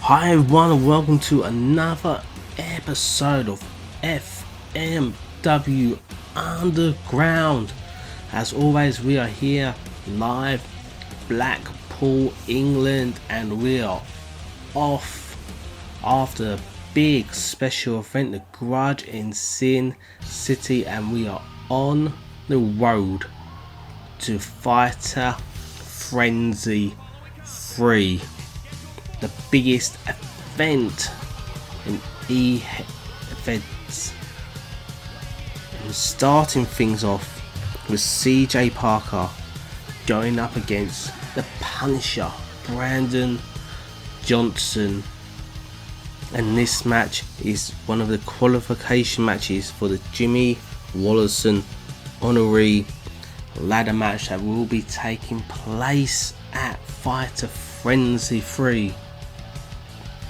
Hi everyone and welcome to another episode of FMW Underground. As always, we are here live, Blackpool, England, and we are off after a big special event, the Grudge in Sin City, and we are on the road to Fighter Frenzy 3. The biggest event in EFEDs. And starting things off with CJ Parker going up against the Punisher, Brandon Johnson. And this match is one of the qualification matches for the James Raulerson honorary ladder match that will be taking place at Fighter Frenzy 3.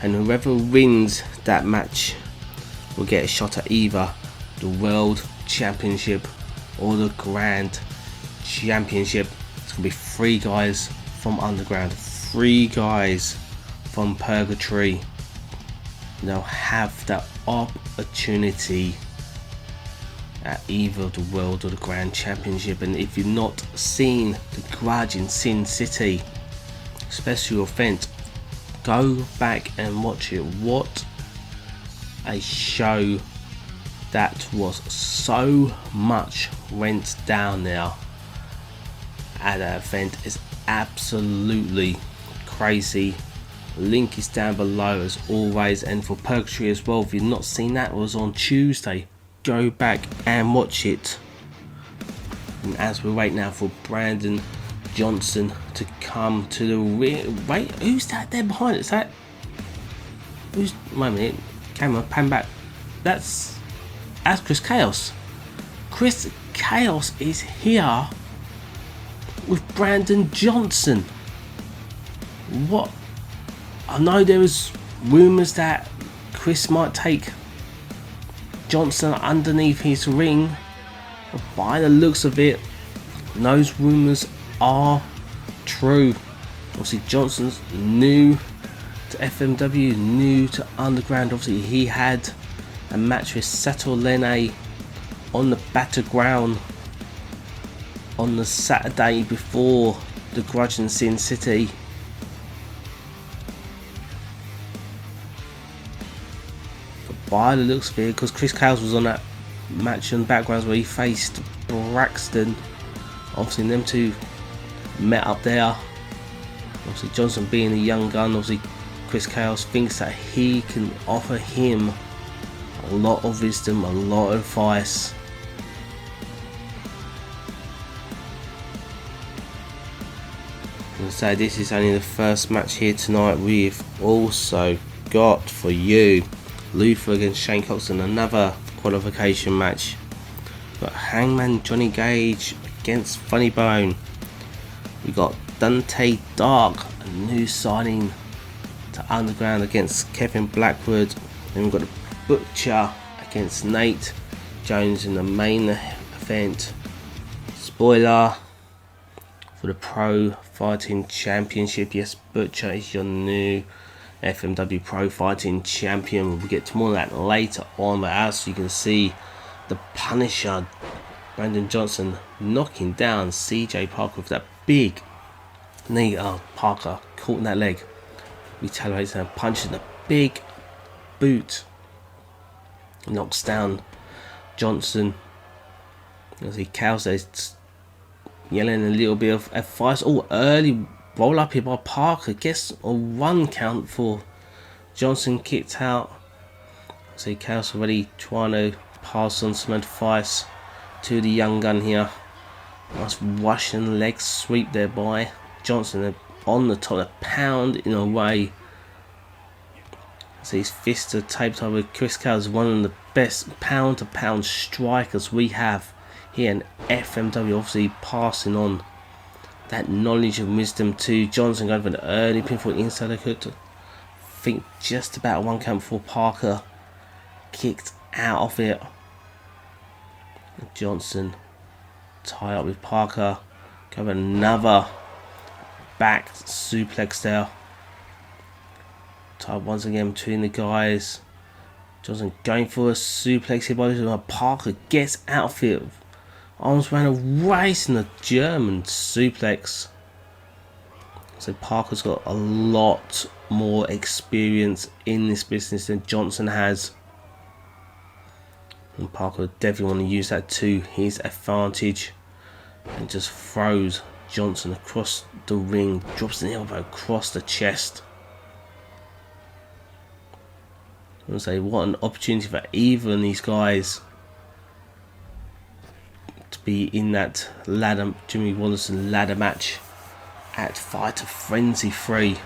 And whoever wins that match will get a shot at either the World Championship or the Grand Championship. It's going to be 3 guys from Underground, 3 guys from Purgatory. They'll have that opportunity at either the World or the Grand Championship. And if you've not seen the Grudge in Sin City special event, go back and watch it. What a show that was. So much went down there at that event. Is absolutely crazy. Link is down below as always, and for Purgatory as well, if you've not seen that, it was on Tuesday. Go back and watch it. And as we wait now for Brandon Johnson to come to the rear. Wait, who's that there behind us? That who's, wait a minute, camera pan back. That's Chris Chaos. Chris Chaos is here with Brandon Johnson. What? I know there was rumours that Chris might take Johnson underneath his ring, but by the looks of it, those rumours are true. Obviously Johnson's new to FMW, new to Underground. Obviously he had a match with Sato Lene on the battleground on the Saturday before the Grudge in Sin City. But by the looks of it, because Chris Cowles was on that match in the backgrounds where he faced Braxton, obviously them two met up there. Obviously Johnson being a young gun, obviously Chris Chaos thinks that he can offer him a lot of wisdom, a lot of advice. And so this is only the first match here tonight. We've also got for you Luthor against Shane Cox in another qualification match. We've got Hangedman Johny Gage against FunnyBone. We got Dante Dark, a new signing to Underground, against Kevin Blackwood. Then we've got the Butcher against Nate Jones in the main event. Spoiler for the Pro Fighting Championship. Yes, Butcher is your new FMW Pro Fighting Champion. We'll get to more of that later on, but as you can see, the Punisher, Brandon Johnson, knocking down CJ Parker with that big knee. Parker caught in that leg, retaliates and punches the big boot, knocks down Johnson. As he cows there, yelling a little bit of advice. Early roll up here by Parker, gets a 1 count for Johnson, kicked out. So Chaos already trying to pass on some advice to the young gun here. Nice Russian leg sweep there by Johnson on the top, a pound in a way. So his fists are taped over. Chris Chaos is one of the best pound to pound strikers we have here in FMW, obviously passing on that knowledge and wisdom to Johnson. Going for the early pinfall inside the hook. I think just about 1 count before Parker kicked out of it. Johnson tie up with Parker. Go another back suplex there. Tied once again between the guys. Johnson going for a suplex here by this. Parker gets out of it. Arms around a race and a German suplex. So Parker's got a lot more experience in this business than Johnson has. And Parker definitely want to use that to his advantage. And just throws Johnson across the ring. Drops an elbow across the chest. I'm going to say, what an opportunity for either of these guys to be in that ladder, Jimmy Raulerson ladder match at Fighter Frenzy 3.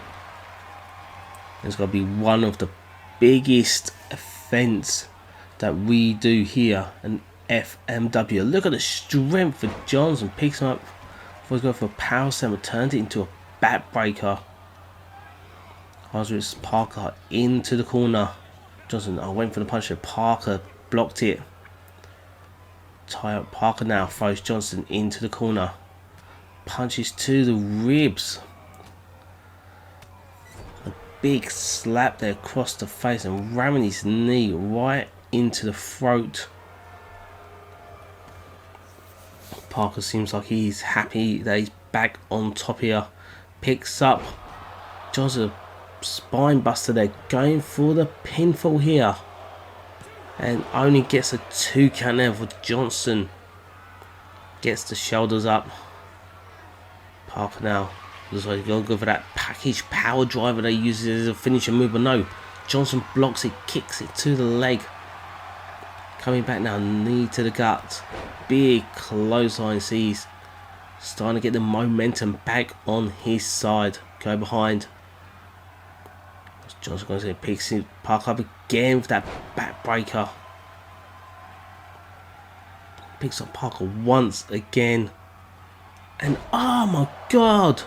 It's got to be one of the biggest events that we do here in FMW. Look at the strength of Johnson. Picks him up before he's going for a power slam, turned it into a backbreaker. It's Parker into the corner. Johnson, I went for the punch, but Parker blocked it. Tie up. Parker now throws Johnson into the corner. Punches to the ribs. A big slap there across the face and ramming his knee right into the throat. Parker seems like he's happy that he's back on top here. Picks up Johnson. Spine buster there, going for the pinfall here, and only gets a 2 count there for Johnson. Gets the shoulders up. Parker now looks like he's gonna go for that package power driver they use as a finishing move, but no, Johnson blocks it, kicks it to the leg. Coming back now, knee to the gut, big clothesline. Sees starting to get the momentum back on his side. Go behind. Johnson goes in, picks Parker up again with that backbreaker. Picks up Parker once again. And oh my god!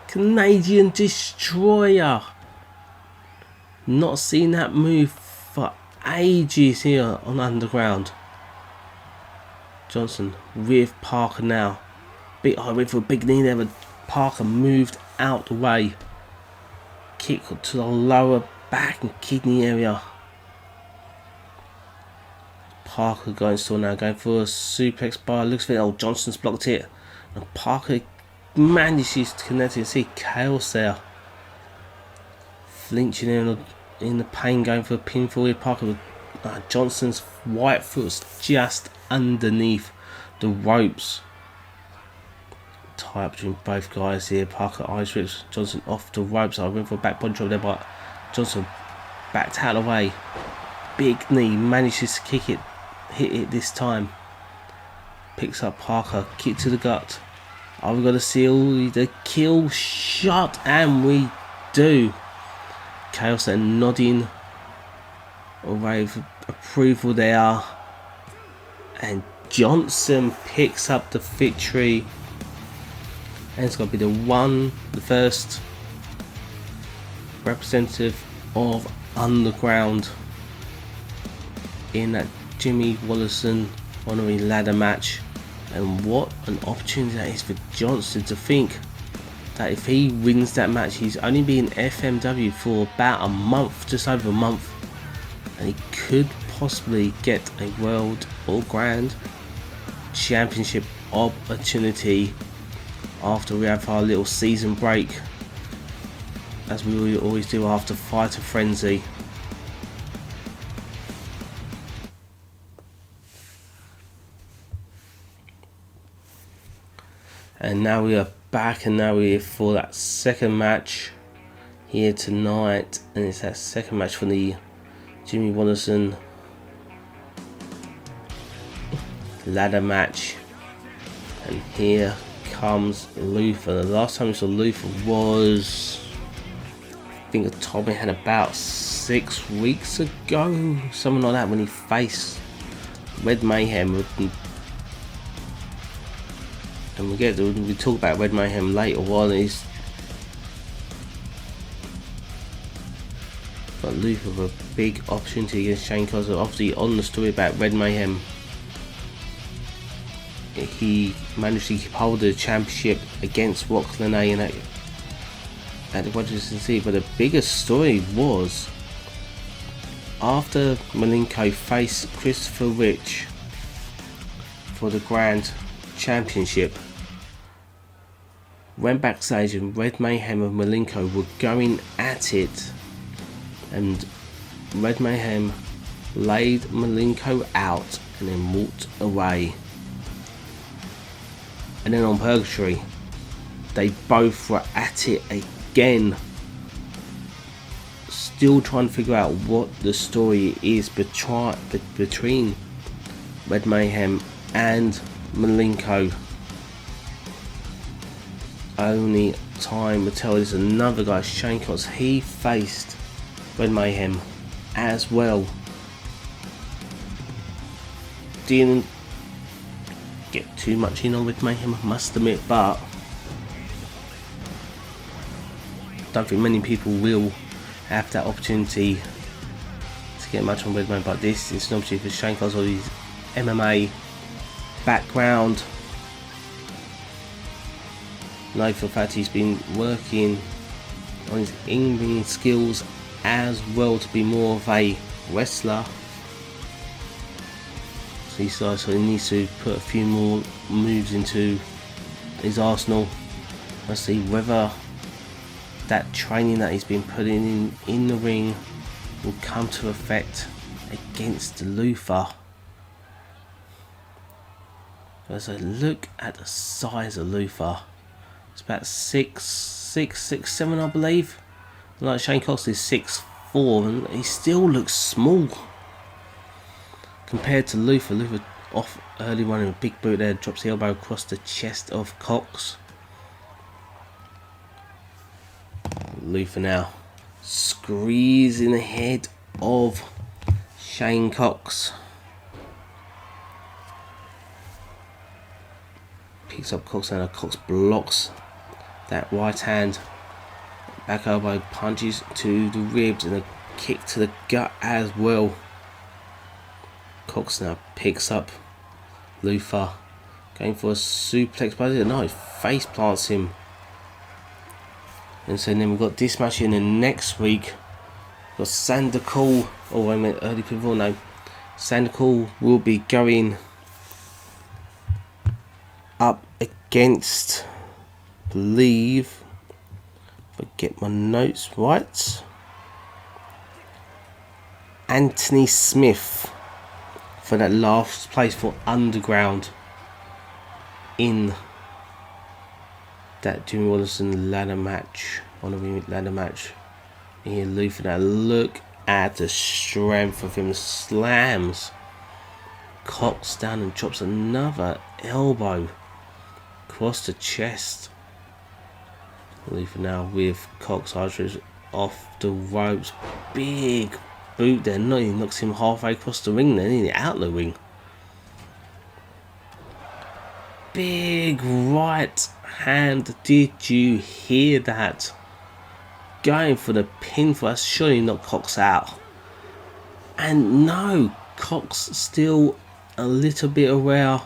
Canadian Destroyer! Not seen that move for ages here on Underground. Johnson with Parker now. I went for a big knee there, but Parker moved out the way. Kick to the lower back and kidney area. Parker going still now, going for a suplex bar. Looks like, oh, Johnson's blocked it. And Parker manages to connect it. See chaos there. Flinching in the pain, going for a pinfall here. Parker with Johnson's right foot's just underneath the ropes. Tie up between both guys here. Parker eyes rips Johnson off the ropes. I went for a back body drop there, but Johnson backed out of the way. Big knee, manages to kick it, hit it this time. Picks up Parker, kick to the gut. Are we going to seal the kill shot? And we do. Chaos and nodding away for approval there. And Johnson picks up the victory. And it's going to be the first representative of Underground in that Jimmy Raulerson honorary ladder match. And what an opportunity that is for Johnson to think that if he wins that match, he's only been FMW for about a month, just over a month, and he could possibly get a world or grand championship opportunity after we have our little season break, as we always do after Fighter Frenzy. And now we are back, and now we're here for that second match here tonight, and it's that second match for the Jimmy Raulerson ladder match. And here comes Luthor. The last time we saw Luthor was, I think Tommy had about 6 weeks ago, something like that, when he faced Red Mayhem. And we talk about Red Mayhem later on. He's got Luthor with a big opportunity against Shane Cox. Obviously, on the story about Red Mayhem, he managed to keep hold of the championship against Rock Lene, and at what you can see. But the biggest story was after Malenko faced Christopher Rich for the Grand Championship, went backstage and Red Mayhem and Malenko were going at it, and Red Mayhem laid Malenko out and then walked away. And then on Purgatory, they both were at it again, still trying to figure out what the story is between Red Mayhem and Malenko. Only time will tell. There's another guy, Shane Cox. He faced Red Mayhem as well. Didn't get too much in on Red Mayhem, I must admit, but don't think many people will have that opportunity to get much on Red Mayhem. But this is an opportunity for Shane Cox, or his MMA background. Know for a fact he's been working on his in-ring skills as well to be more of a wrestler. So he needs to put a few more moves into his arsenal. Let's see whether that training that he's been putting in the ring will come to effect against Luthor. As I look at the size of Luthor, it's about 6'7", I believe. Like Shane Cox is 6'4", and he still looks small compared to Luthor. Luthor off early one in a big boot there, drops the elbow across the chest of Cox. Luthor now squeezing the head of Shane Cox. Picks up Cox and Cox blocks that right hand. Back elbow punches to the ribs and a kick to the gut as well. Cox now picks up Luthor, going for a suplex, but no, face plants him. And so then we've got this match in the next week. We've got Sandoval, oh wait a minute, early people, no. Sandoval will be going up against, I believe, if I get my notes right, Anthony Smith for that last place for Underground in that James Raulerson ladder match, honorary ladder match. Here Luthor, now look at the strength of him, slams Cox down and drops another elbow across the chest. Luthor now with Cox arteries off the ropes, big boot there, he knocks him halfway across the ring then, in the out the ring. Big right hand, did you hear that? Going for the pinfall, that's surely knocked Cox out. And no, Cox still a little bit aware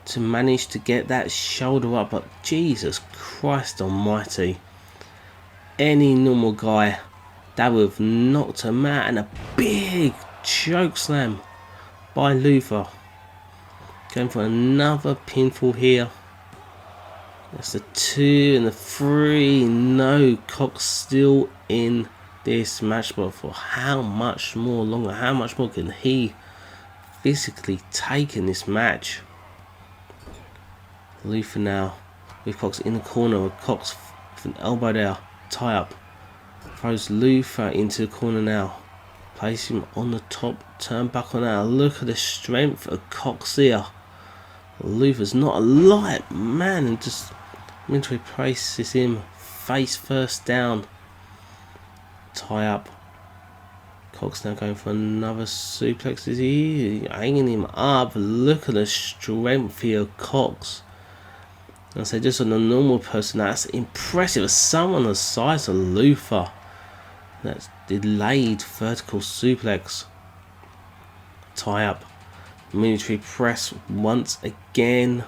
to manage to get that shoulder up, but Jesus Christ almighty, any normal guy that would have knocked him out. And a big choke slam by Luthor. Going for another pinfall here. That's the 2 and the 3. No, Cox still in this match, but for how much more longer? How much more can he physically take in this match? Luthor now with Cox in the corner, with Cox with an elbow there, tie up. Throws Luthor into the corner now. Place him on the top turnbuckle now. Look at the strength of Cox here. Luthor's not a light man, and just mentally places him face first down. Tie up. Cox now going for another suplex. Is he hanging him up? Look at the strength here of Cox. And so just on a normal person, that's impressive. Someone the size of Luthor. That's delayed vertical suplex. Tie up. Military press once again.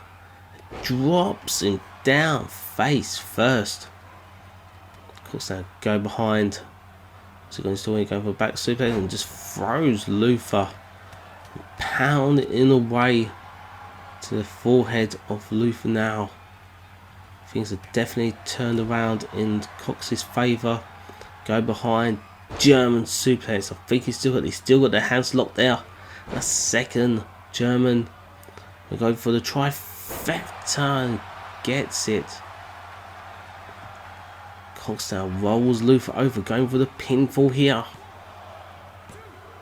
Drops him down face first. Cox now go behind. So going to go for a back suplex and just throws Luthor, pounding away to the forehead of Luthor now. Things are definitely turned around in Cox's favour. Go behind, German suplex. I think he's still got their hands locked there. A second German. We go for the trifecta and gets it. Cox now rolls Luthor over, going for the pinfall here.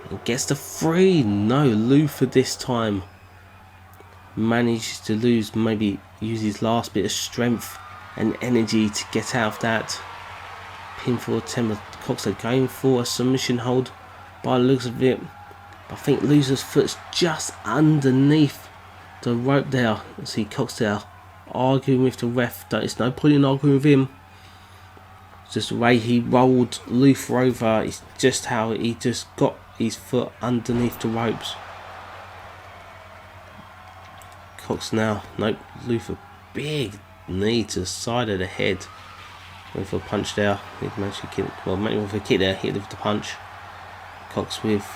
And gets the 3. No, Luthor this time manages to lose, maybe use his last bit of strength and energy to get out of that pinfall attempt. Cox are going for a submission hold by the looks of it. I think Luthor's foot's just underneath the rope there. See Cox there arguing with the ref. There's no point in arguing with him. It's just the way he rolled Luthor over. It's just how he just got his foot underneath the ropes. Cox now, nope, Luthor, big knee to the side of the head. Going for a punch there. He managed to kick, well, maybe with a kick there, hit with the punch. Cox with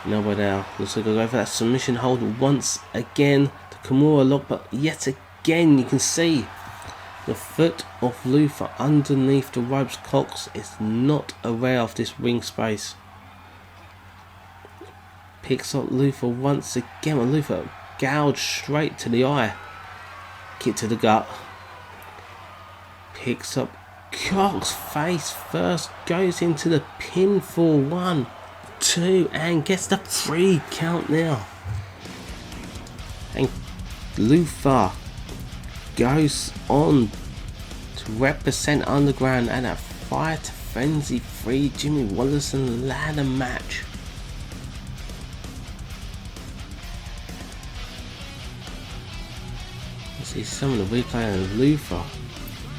an elbow there. Looks like he'll go for that submission hold once again. The Kimura lock, but yet again you can see the foot of Luthor underneath the ropes. Cox is not aware of this ring space. Picks up Luthor once again, and Luthor gouged straight to the eye. Kick to the gut. Picks up Cox face first, goes into the pinfall. 1, 2, and gets the 3 count now. And Luthor goes on to represent Underground at a Fight Frenzy 3 Jimmy Raulerson ladder match. See some of the replay, and Luthor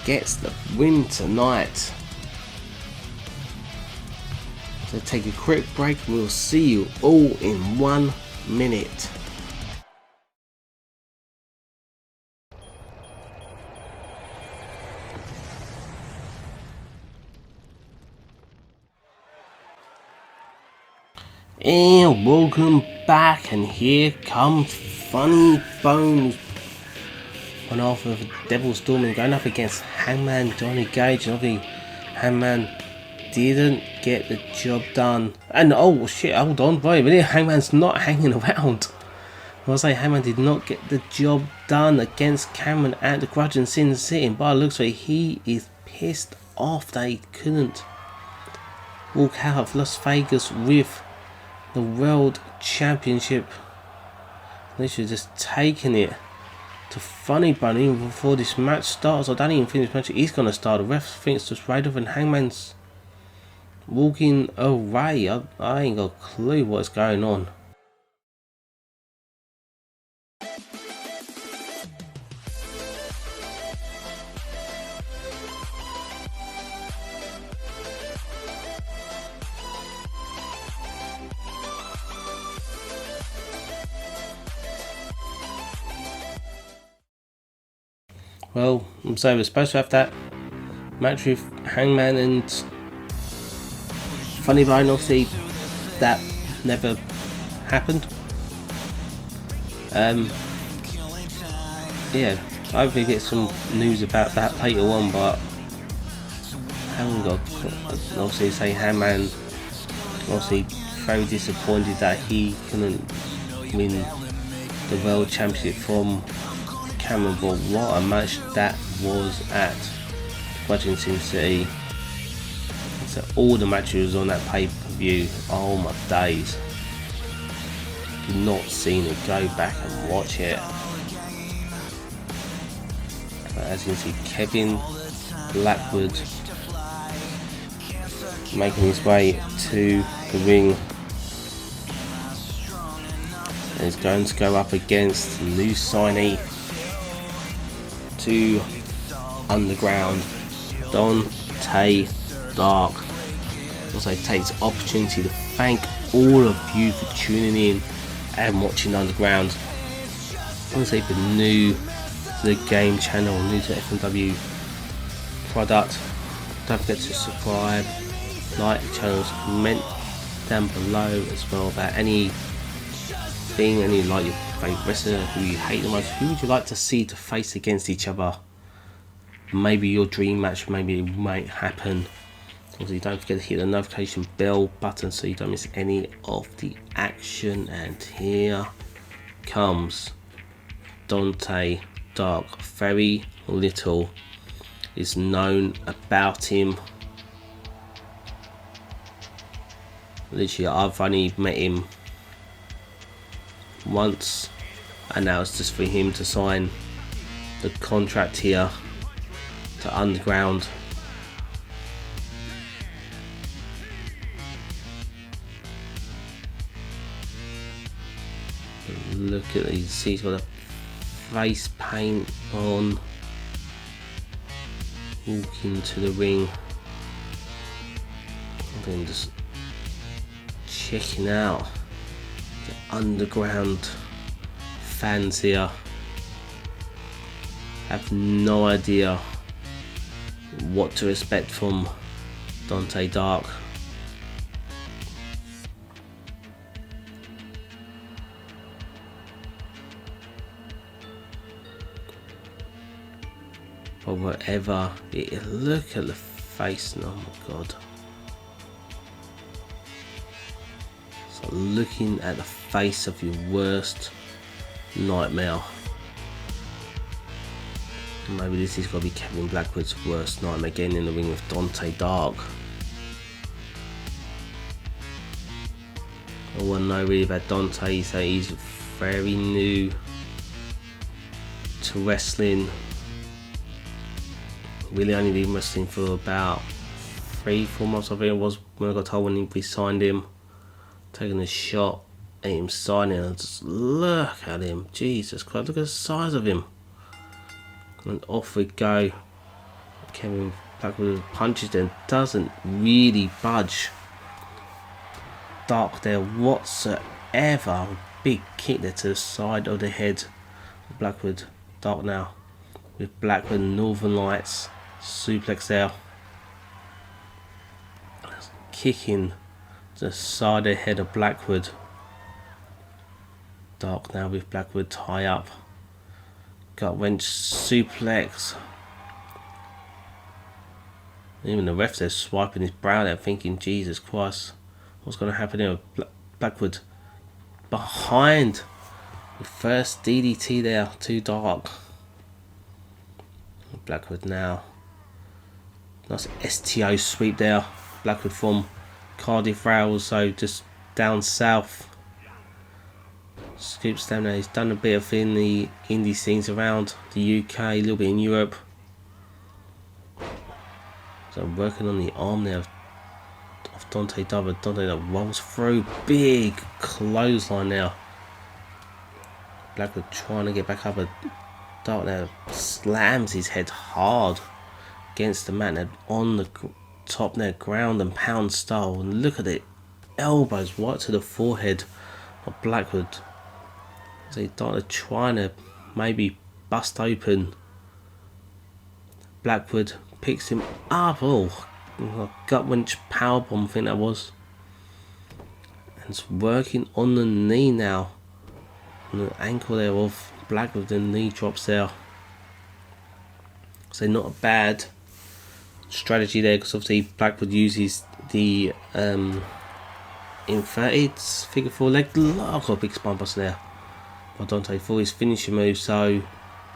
gets the win tonight. So take a quick break and we'll see you all in 1 minute. And welcome back, and here comes FunnyBone, one half of Devil's Storm, going up against Hangman Johny Gage. And obviously Hangman didn't get the job done. And oh shit, hold on, wait a minute, Hangman's not hanging around. I was saying Hangman did not get the job done against Cameron at the Grudge and Sin City. And by the looks of it, he is pissed off that he couldn't walk out of Las Vegas with the World Championship. They should have just taken it to FunnyBone even before this match starts. I don't even think this match is going to start. The ref thinks just right over, and Hangman's walking away. I ain't got a clue what's going on. Well, so we're supposed to have that match with Hangman and FunnyBone. Obviously, that never happened. Yeah, hopefully get some news about that later on, but I haven't got. Obviously, say Hangman, obviously very disappointed that he couldn't win the World Championship from Cameron. But what a match that was at Washington City. So all the matches on that pay-per-view, oh my days. If you've not seen it, go back and watch it. But as you can see, Kevin Blackwood making his way to the ring. And he's going to go up against new signee to Underground, Dante. Also takes the opportunity to thank all of you for tuning in and watching Underground. Also, if you're new to the game channel, new to FMW product, Don't forget to subscribe, like the channels, comment down below as well about anything, any like your favourite wrestler, who you hate the most, who would you like to see to face against each other. Maybe your dream match, maybe it might happen. Also, don't forget to hit the notification bell button so you don't miss any of the action. And here comes Dante Dark. Very little is known about him. Literally, I've only met him once, and now it's just for him to sign the contract here to Underground. Look at these, see he's got a face paint on, walking to the ring, and then just checking out the Underground fans here. Have no idea what to expect from Dante Dark. But whatever it, look at the face, oh my god. So looking at the face of your worst nightmare. Maybe this is going to be Kevin Blackwood's worst nightmare, getting in the ring with Dante Dark. All I know really about Dante is that he's very new to wrestling. Really only been wrestling for about 3-4 months, I think it was, when I got told when we signed him. Taking a shot at him signing, and just look at him, Jesus Christ, look at the size of him. And off we go. Kevin Blackwood punches and doesn't really budge. Dark there whatsoever. Big kick there to the side of the head. Blackwood. Dark now with Blackwood Northern Lights suplex there. Kicking to the side of the head of Blackwood. Dark now with Blackwood tie up. Gut wrench suplex. Even the ref there swiping his brow there, thinking, Jesus Christ, what's going to happen here? Blackwood behind. The first DDT there, too Dark. Blackwood now. Nice STO sweep there. Blackwood from Cardiff Rails, so just down south. Scoops down there. He's done a bit of in the indie scenes around the UK, a little bit in Europe. So working on the arm there of Dante Double. Dante that rolls through. Big clothesline now. Blackwood trying to get back up, but Dark now slams his head hard against the mat and on the top there, ground and pound style. And look at it, elbows right to the forehead of Blackwood. So Dark trying to maybe bust open. Blackwood picks him up. Oh, gut wrench powerbomb, I think that was. And it's working on the knee now. On the ankle there of Blackwood, the knee drops there. So not a bad strategy there, because obviously Blackwood uses the inverted figure 4 leg lock. Got a big spine buster there by Dante for his finishing move. So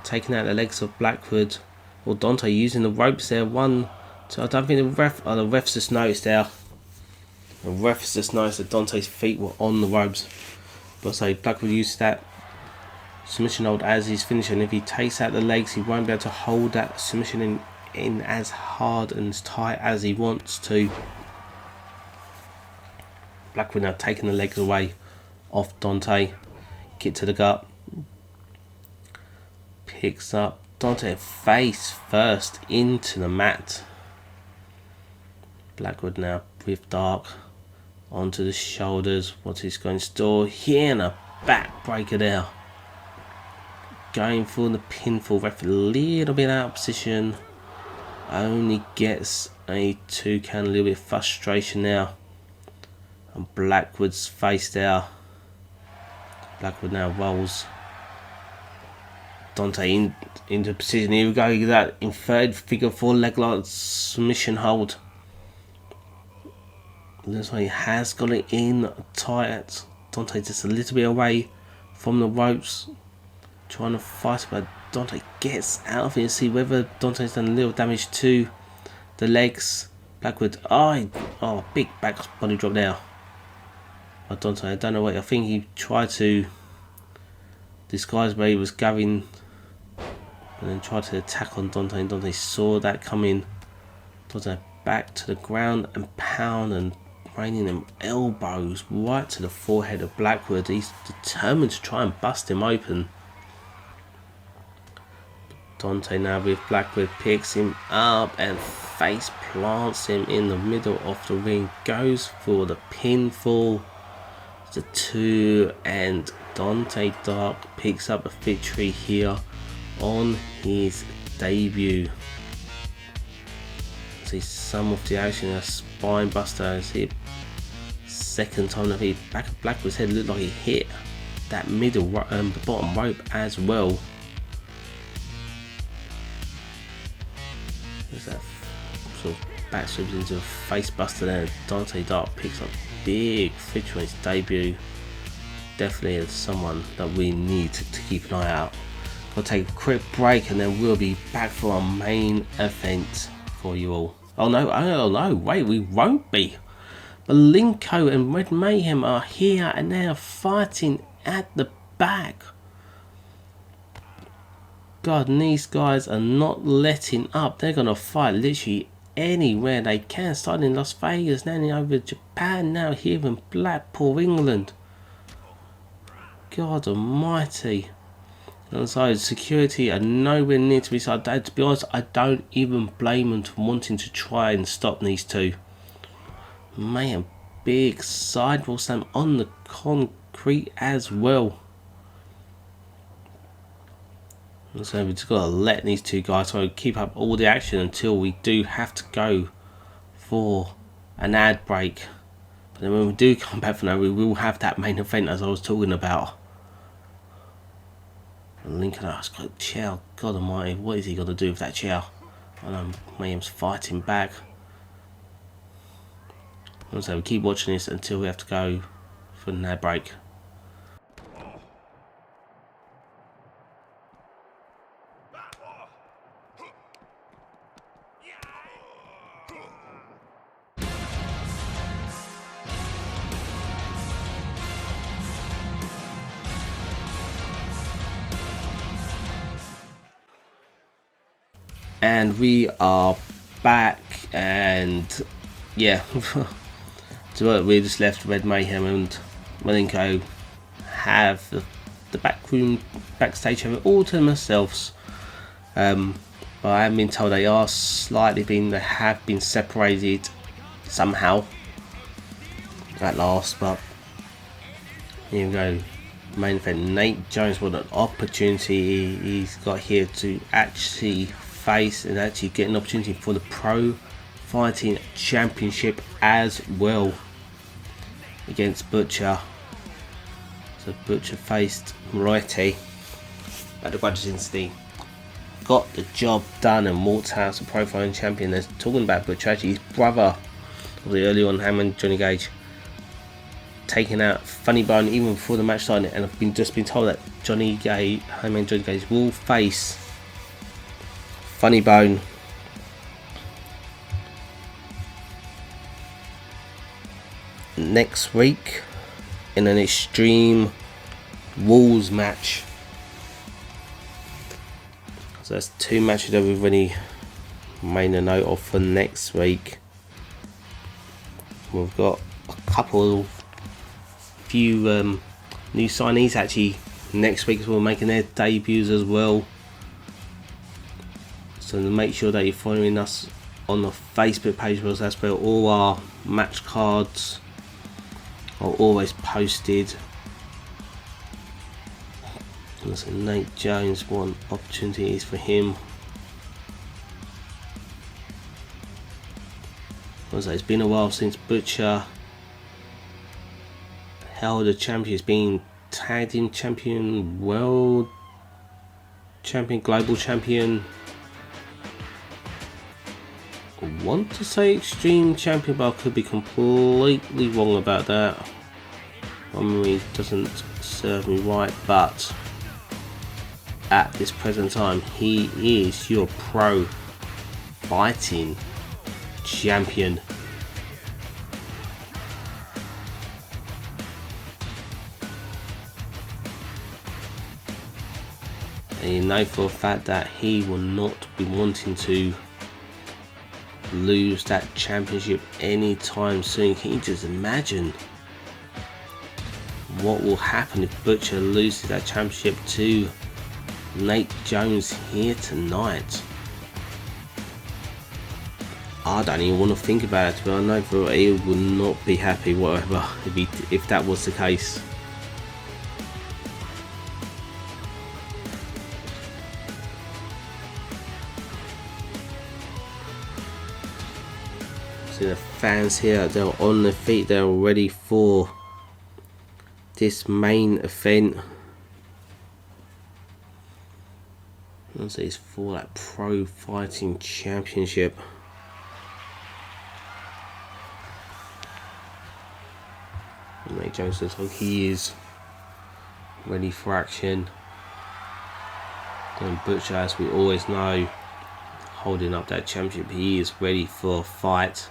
taking out the legs of Blackwood, or Dante using the ropes there. One, two, I don't think the refs just noticed there. The refs just noticed that Dante's feet were on the ropes. But so Blackwood used that submission hold as his finisher, and if he takes out the legs, he won't be able to hold that submission in as hard and as tight as he wants to. Blackwood now taking the legs away off Dante. Kick to the gut. Picks up Dante face first into the mat. Blackwood now with Dark onto the shoulders. What's he's going to store here, and a backbreaker there. Going for the pinfall. Ref a little bit out of position. only gets a 2 count. A little bit of frustration now. And Blackwood's face there. Blackwood now rolls Dante into position. Here we go. That in third figure 4 leg lock submission hold. Looks like he has got it in tight. Dante just a little bit away from the ropes, trying to fight, but Dante gets out of it. See whether Dante's done a little damage to the legs. Blackwood, oh, big back body drop there. But Dante, I don't know what, I think he tried to disguise where he was going and then tried to attack on Dante, and Dante saw that coming. Dante back to the ground and pound and raining them elbows right to the forehead of Blackwood. He's determined to try and bust him open. Dante now with Blackwood picks him up and face plants him in the middle of the ring. Goes for the pinfall. The 2, and Dante Dark picks up a victory here on his debut. See some of the action, a spine buster. See second time that he back of Blackwood's head looked like he hit that middle the bottom rope as well. There's that sort of back sweeps into a face buster there. Dante Dark picks up big victory on his debut. Definitely is someone that we need to keep an eye out. We'll take a quick break and then we'll be back for our main event for you all. Oh no, wait, we won't be. Malenko and Red Mayhem are here and they are fighting at the back. God, and these guys are not letting up. They're going to fight literally anywhere they can. Starting in Las Vegas, now over Japan, now here in Blackpool, England. God almighty. And so security are nowhere near to be side. To be honest, I don't even blame them for wanting to try and stop these two. Man, big sidewall slam on the concrete as well. And so we've just got to let these two guys keep up all the action until we do have to go for an ad break. But then when we do come back from that, we will have that main event as I was talking about. Lincoln has got a chair. God almighty, what is he got to do with that chair? I know Mayhem's fighting back. And so we keep watching this until we have to go for an ad break. And we are back, and yeah, so we just left Red Mayhem and Malenko have the backstage have it all to themselves. But I have been told they are they have been separated somehow at last. But here we go. Main event, Nate Jones, what an opportunity he's got here to actually face and actually get an opportunity for the Pro Fighting Championship as well against Butcher. So Butcher faced Moretti at the Grudges Institute. Got the job done and walked out as a Pro Fighting Champion. They're talking about Butcher, actually his brother of the early on Hangedman, Johny Gage, taking out FunnyBone even before the match started, and I've just been told that Johny Gage will face FunnyBone next week in an Extreme Rules match. So that's 2 matches that we've already made a note of for next week. We've got a few new signees actually next week as well, making their debuts as well. So make sure that you're following us on the Facebook page, because that's where all our match cards are always posted. And so Nate Jones, what opportunities for him. It's been a while since Butcher held a championship. He's been tag team champion, world champion, global champion. I want to say extreme champion, but I could be completely wrong about that. My memory doesn't serve me right, but at this present time, he is your pro fighting champion. And you know for a fact that he will not be wanting to lose that championship anytime soon. Can you just imagine what will happen if Butcher loses that championship to Nate Jones here tonight? I don't even want to think about it, but I know that he would not be happy whatever if that was the case. See the fans here, they're on their feet, they're ready for this main event. It's for that pro fighting championship. Nate Jones looks like he is ready for action. And Butcher, as we always know, holding up that championship, he is ready for a fight,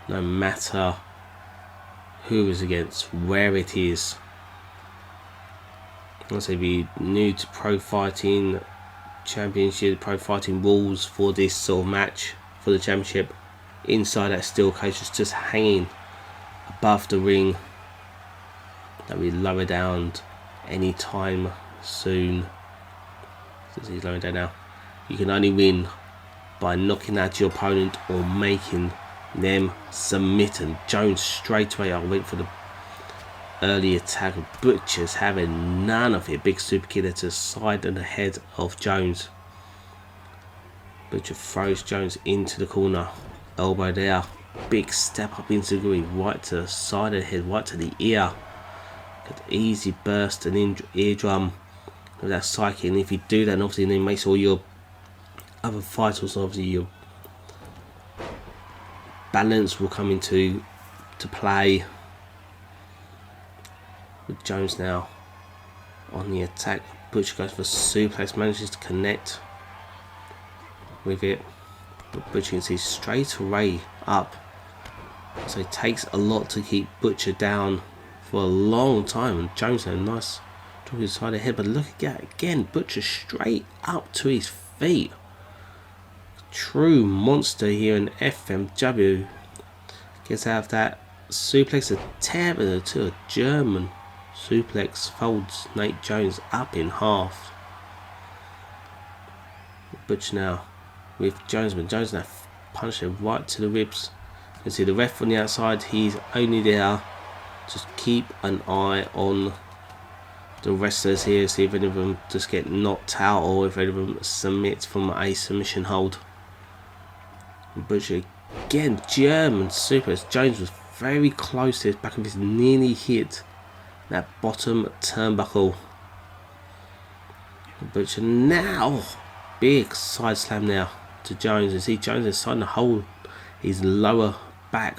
no matter who is against, where it is. Let's say, be new to pro fighting championship, pro fighting rules for this sort of match for the championship. Inside that steel cage, just hanging above the ring. That will be lower down anytime soon. So he's lower down now. You can only win by knocking out your opponent or making them submit. And Jones straight away, I'll wait for the early attack of Butcher's having none of it. Big super kick to the side and the head of Jones. Butcher throws Jones into the corner. Elbow there. Big step up into the ring. Right to the side of the head, right to the ear. Got easy burst and eardrum with that psychic. And if you do that, obviously then it makes all your other fighters, obviously your balance will come into play. With Jones now on the attack, Butcher goes for suplex, manages to connect with it, but Butcher can see straight away up. So it takes a lot to keep Butcher down for a long time. And Jones had a nice drop his side of the head, but look again, Butcher straight up to his feet. True monster here in FMW. Gets out of that suplex, a tether to a German suplex, folds Nate Jones up in half. Butcher now with Jones, but Jones now punched him right to the ribs. You can see the ref on the outside, he's only there. Just keep an eye on the wrestlers here, see if any of them just get knocked out or if any of them submit from a submission hold. Butcher again, German suplex. Jones was very close to his back of his, nearly hit that bottom turnbuckle. Butcher now, big side slam now to Jones. You see Jones is starting to hold his lower back.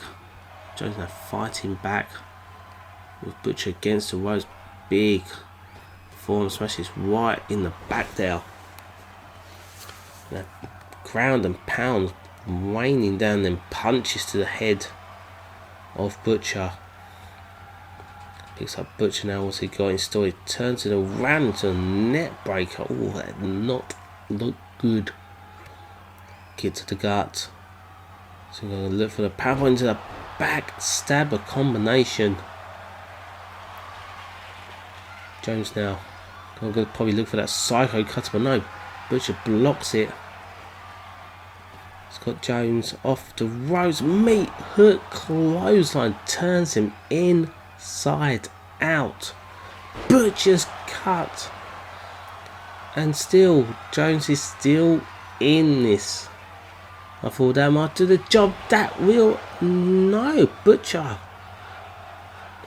Jones now fighting back with Butcher against the ropes. Big forearm smashes right in the back there. That ground and pound raining down, then punches to the head of Butcher. Picks up Butcher now. What's he got in store? He turns it around into a net breaker. Oh, that did not look good. Kick to the gut. So we're going to look for the power into the back stabber combination. Jones now going to probably look for that psycho cutter, but no, Butcher blocks it. It's got Jones off the ropes. Meat hook clothesline turns him inside out. Butcher's cut, and still Jones is still in this. I thought that might do the job. That will no. Butcher.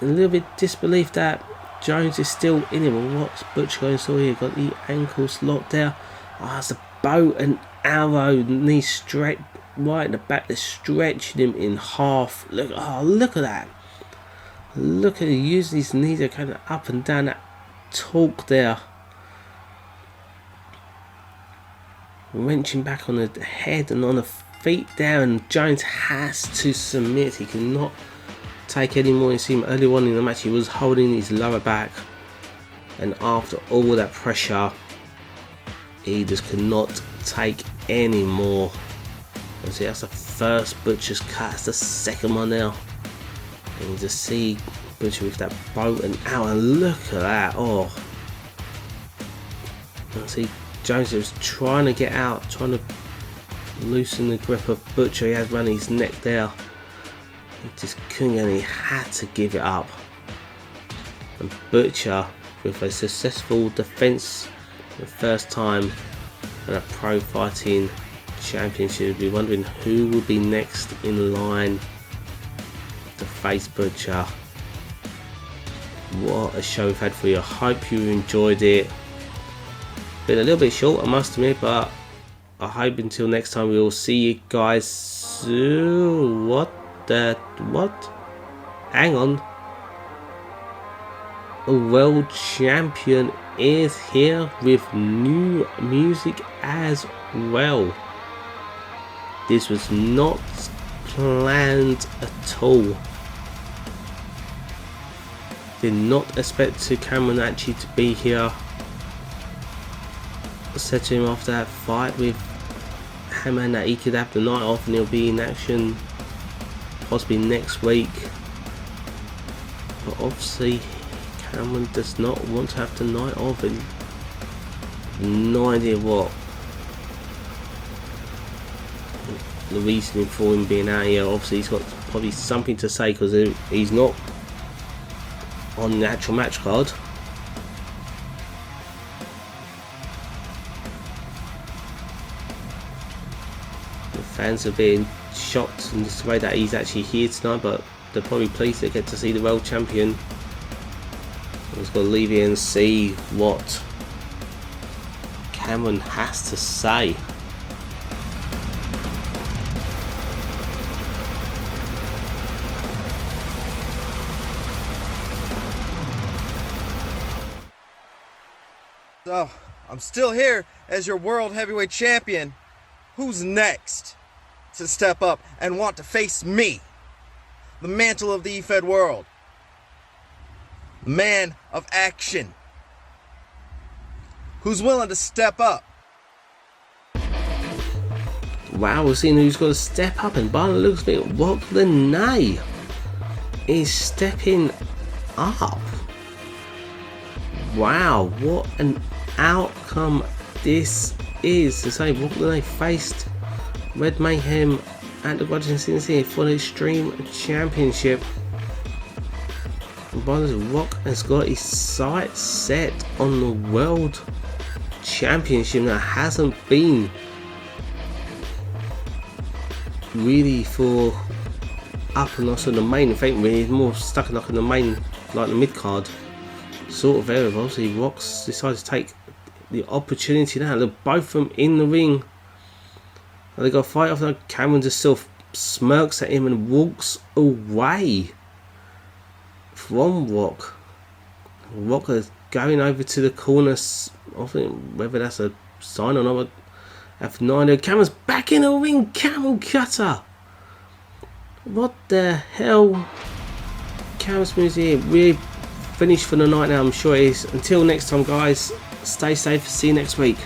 A little bit disbelief that Jones is still in him. What's Butcher going to do here? Got the ankles locked there. Oh, it's a bow and arrow. Knee stretched right in the back. They're stretching him in half. Look, oh, look at that. Look at him using his knees. They're kind of up and down. That torque there. Wrenching back on the head and on the feet there. And Jones has to submit. He cannot take any more. You see him early on in the match. He was holding his lower back. And after all that pressure, he just could not take any more. And see, that's the first Butcher's cut. That's the second one now. And you just see Butcher with that bow and arrow. And look at that. Oh. And see, Jones was trying to get out, trying to loosen the grip of Butcher. He had run his neck there. He just couldn't, and he had to give it up. And Butcher, with a successful defense the first time in a pro fighting championship, will be wondering who will be next in line to face Butcher. What a show we've had for you. I hope you enjoyed it. Been a little bit short, I must admit, but I hope until next time we will see you guys soon. What? Hang on. A world champion is here with new music as well. This was not planned at all. Did not expect to Cameron actually to be here. I said to him after that fight with Hangedman that he could have the night off and he'll be in action possibly next week. But obviously Cameron does not want to have the night off, and no idea what the reasoning for him being out here. Obviously he's got probably something to say because he's not on the actual match card. The fans are being shocked in this way that he's actually here tonight, but they're probably pleased to get to see the world champion. I'm just going to leave here and see what Cameron has to say. So, I'm still here as your world heavyweight champion. Who's next to step up and want to face me, the mantle of the EFED world, the man of action? Who's willing to step up? Wow, we're seeing who's got to step up, and by the looks of it, wwe2k22 is stepping up. Wow, what an outcome this is. To say wwe2k22 faced Red Mayhem at the Graduation City for the Extreme Championship. Rock has got his sights set on the World Championship. That hasn't been really for up and also the main event, really more stuck like in the main, like the mid card sort of area. Obviously Rock's decided to take the opportunity now. They're both of them in the ring. They got a fight off. Cameron just still smirks at him and walks away from Rock. Rock is going over to the corner. I think whether that's a sign or not, I have no idea. Cameron's back in the ring. Camel cutter. What the hell? Cameron's music here. We're finished for the night now. I'm sure it is. Until next time, guys. Stay safe. See you next week.